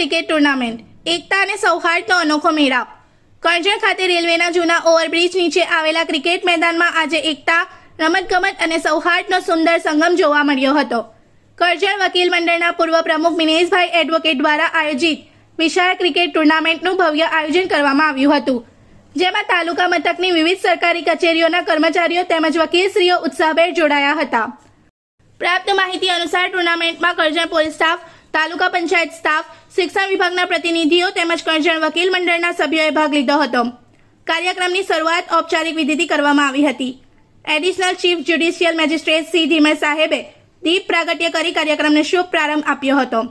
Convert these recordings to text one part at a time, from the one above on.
Cricket tournament એકતા અને સૌહાર્દનો અનોખો મેળાપ। કરજણ ખાતે રેલવેના જૂના ઓવરબ્રિજ નીચે આવેલા ક્રિકેટ મેદાનમાં આજે એકતા, રમતગમત અને સૌહાર્દનો સુંદર સંગમ જોવા મળ્યો હતો। કરજણ વકીલ મંડળના પૂર્વ પ્રમુખ મિનેશભાઈ એડવોકેટ દ્વારા આયોજિત વિશાળ ક્રિકેટ ટુર્નામેન્ટનું ભવ્ય આયોજન કરવામાં આવ્યું હતું, જેમાં તાલુકા મથકની વિવિધ સરકારી કચેરીઓના કર્મચારીઓ તેમજ વકીલશ્રીઓ ઉત્સાહભેર જોડાયા હતા। પ્રાપ્ત માહિતી અનુસાર ટુર્નામેન્ટમાં કરજણ પોલીસ સ્ટાફ, તાલુકા પંચાયત સ્ટાફ, શિક્ષણ વિભાગના પ્રતિનિધિઓ તેમજ કરજણ વકીલ મંડળના સભ્યોએ ભાગ લીધો હતો। કાર્યક્રમની શરૂઆત ઔપચારિક વિધિથી કરવામાં આવી હતી। Additional chief judicial magistrate C Dhimar સાહેબે દીપ પ્રાગટ્ય કરી કાર્યક્રમને શુભ પ્રારંભ આપ્યો હતો।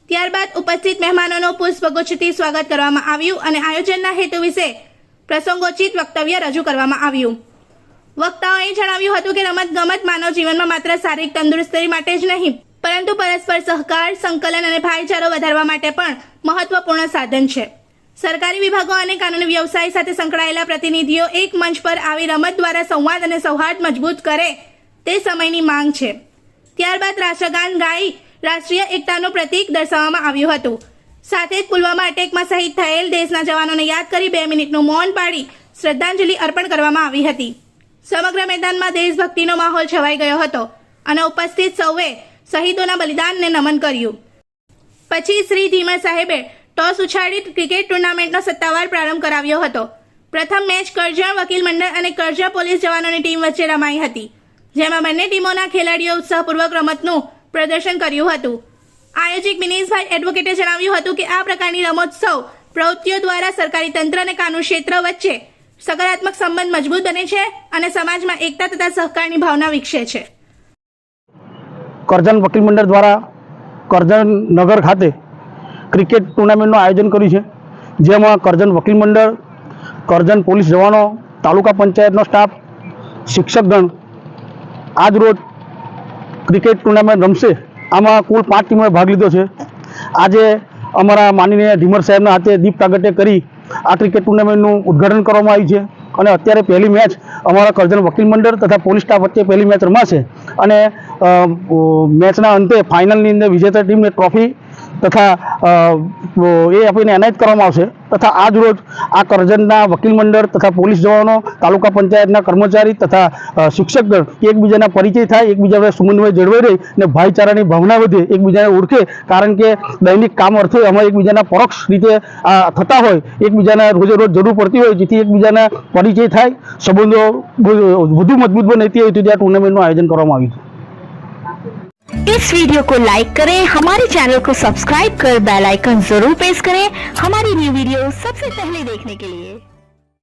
ત્યારબાદ ઉપસ્થિત મહેમાનોનું પુષ્પગુચ્છથી સ્વાગત કરવામાં આવ્યું અને આયોજનના હેતુ વિશે પ્રસંગોચિત વક્તવ્ય રજૂ કરવામાં આવ્યું। વક્તાઓએ જણાવ્યું હતું કે રમતગમત માનવ જીવનમાં માત્ર શારીરિક તંદુરસ્તી માટે જ નહીં, પરંતુ પરસ્પર સહકાર, સંકલન અને ભાઈચારો વધારવા માટે પણ મહત્વપૂર્ણ સાધન છે। સરકારી વિભાગો અને કાનૂની વ્યવસાય સાથે સંકળાયેલા પ્રતિનિધિઓ એક મંચ પર આવી રમત દ્વારા સંવાદ અને સૌહાર્દ મજબૂત કરે તે સમયની માંગ છે। ત્યારબાદ રાષ્ટ્રગાન ગાઈ રાષ્ટ્રીય એકતાનું પ્રતીક દર્શાવવામાં આવ્યું હતું। સાથે જ પુલવામા અટેકમાં શહીદ થયેલ દેશના જવાનોને યાદ કરી 2 મિનિટનું મૌન પાડી શ્રદ્ધાંજલિ અર્પણ કરવામાં આવી હતી। સમગ્ર મેદાનમાં દેશભક્તિનો માહોલ છવાઈ ગયો હતો અને ઉપસ્થિત સૌએ શહીદોના બલિદાનને નમન કર્યું। પછી શ્રી ધીમર સાહેબે ટોસ ઉછાળી ક્રિકેટ ટુર્નામેન્ટનો સત્તાવાર પ્રારંભ કરાવ્યો હતો। પ્રથમ મેચ કરજણ વકીલ મંડળ અને કરજણ પોલીસ જવાનોની ટીમ વચ્ચે રમાઈ હતી, જેમાં બંને ટીમોના ખેલાડીઓ ઉત્સાહપૂર્વક રમતનું પ્રદર્શન કર્યું હતું। આયોજક મિનેશભાઈ એડવોકેટે જણાવ્યું હતું કે આ પ્રકારની રમોત્સવ પ્રવૃત્તિઓ દ્વારા સરકારી તંત્ર અને કાનૂન ક્ષેત્ર વચ્ચે સકારાત્મક સંબંધ મજબૂત બને છે અને સમાજમાં એકતા તથા સહકારની ભાવના વિકસે છે। કરજણ વકીલ મંડળ દ્વારા કરજણ નગર ખાતે ક્રિકેટ ટુર્નામેન્ટનું આયોજન કર્યું છે, જેમાં કરજણ વકીલ મંડળ, કરજણ પોલીસ જવાનો, તાલુકા પંચાયતનો સ્ટાફ, શિક્ષકગણ આજ રોજ ક્રિકેટ ટુર્નામેન્ટ રમશે। આમાં કુલ 5 ટીમોએ ભાગ લીધો છે। આજે અમારા માનનીય ધીમર સાહેબના હાથે દીપ પ્રાગટ્ય કરી આ ક્રિકેટ ટુર્નામેન્ટનું ઉદ્ઘાટન કરવામાં આવ્યું છે અને અત્યારે પહેલી મેચ અમારા કરજણ વકીલ મંડળ તથા પોલીસ સ્ટાફ વચ્ચે પહેલી મેચ રમાશે અને મેચના અંતે ફાઇનલની અંદર વિજેતા ટીમને ટ્રોફી તથા એ આપીને એનાયત કરવામાં આવશે। તથા આજ રોજ આ કરજણના વકીલ મંડળ તથા પોલીસ જવાનો, તાલુકા પંચાયતના કર્મચારી તથા શિક્ષકગણ એકબીજાના પરિચય થાય, એકબીજા સમન્વય જળવાઈ રહે અને ભાઈચારાની ભાવના વધે, એકબીજાને ઓળખે। કારણ કે દૈનિક કામ અર્થે અમે એકબીજાના પરોક્ષ રીતે થતા હોય, એકબીજાના રોજે રોજ જરૂર પડતી હોય, જેથી એકબીજાના પરિચય થાય, સંબંધો વધુ મજબૂત બને તે હેતુથી આ ટુર્નામેન્ટનું આયોજન કરવામાં આવ્યું છે। इस वीडियो को लाइक करें, हमारे चैनल को सब्सक्राइब कर बेल आइकन जरूर प्रेस करें हमारी न्यू वीडियो सबसे पहले देखने के लिए।